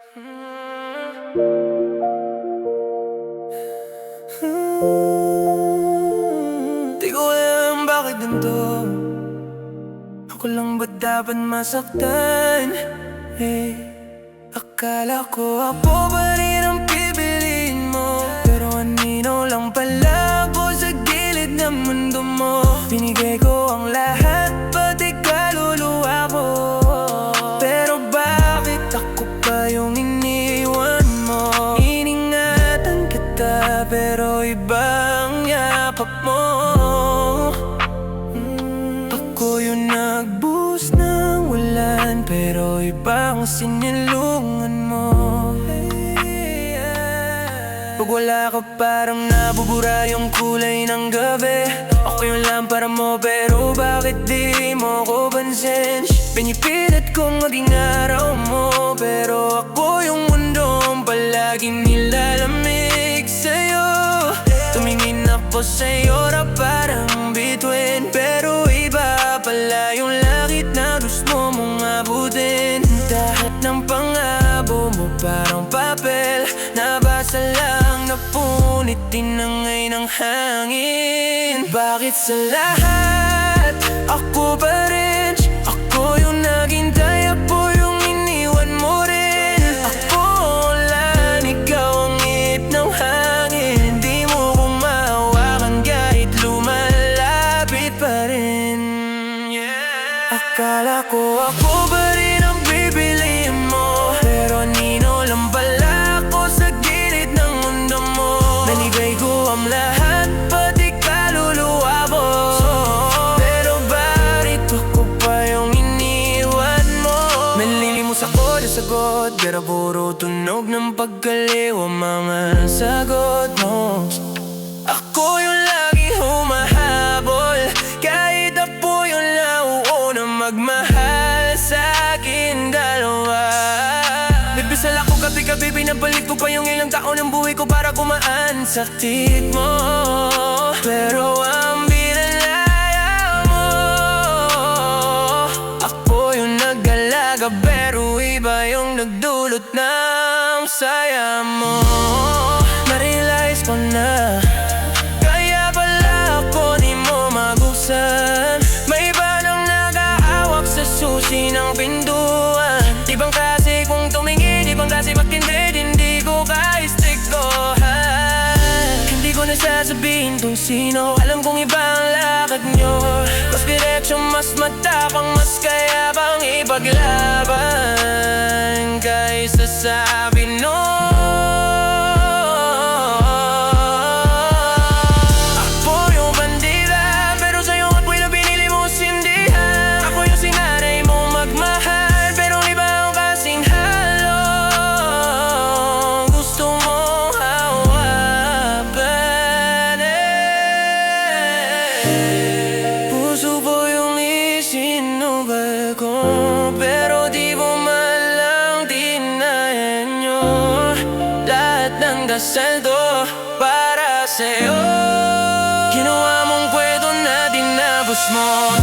Di ko alam bakit ganito. Ako lang ba dapat masaktan? Akala ko ako pa rin ang pipiliin mo, pero anino lang pala ako sa gilid ng mundo mo. Binigay ko ang lahat, pati kaluluwa ko, pero bakit ako pa yung iniwan mo? Iningatan kita, pero iba ang yakap mo. Ako yung nagbuhos ng ulan, pero iba ang sinilungan mo. Pag wala ka parang nabubura yung kulay ng gabi. Ako yung lampara mo, pero bakit di mo ko pansin? Pinipilit kong maging araw mo, pero ako yung mundong palaging nilalamig sa'yo. Tumingin ako sa'yo na parang bituin, pero iba pala yung langit na gusto mong abutin. Lahat ng pangako mo parang papel, nabasa lang, napunit, tinangay ng hangin. Bakit sa lahat ako pa rin? Ako yung naghintay, ako yung iniwan mo rin. Ako lang, ikaw ang ihip ng hangin. Di mo ko mahawakan kahit lumalapit pa rin. Akala ko ako pa rin ang pipiliin mo, pero anino lang pala ako sa gilid ng mundo mo. Binigay ko ang lahat, pati kaluluwa ko, pero bakit ako pa yung iniwan mo? Manlilimos ako na sagot, pero puro tunog ng pagkaliw ang mga sagot mo. Ako yung lagi humahabol, kahit ako yung nauuna magmahal sa akin dalawa. Bibisal ako gabi-gabi, pinabalik ko pa yung ilang taon ng buhay ko para kumaan sa tiit mo. Pero ang binalaya mo, ako yung nag-alaga, pero iba yung nagdulot ng saya mo. Na-realize ko na kaya pala ako di mo magustuhan. May iba nang nag-aawak sa susi ng pintuan. Di bang kasi kung tumingin, di bang kasi makintid, hindi ko kaistiklohan. Hindi ko na sasabihin kung sino, alam kong iba ang lakad nyo. Mas direksyon, mas matapang, mas kaya bang ipaglaban kaysa sabi no. Puso ko yung isinubay ko, pero di mo man lang dinayan nyo. Lahat ng dasal to para sa'yo, ginawa mong kwento na dinabos mo.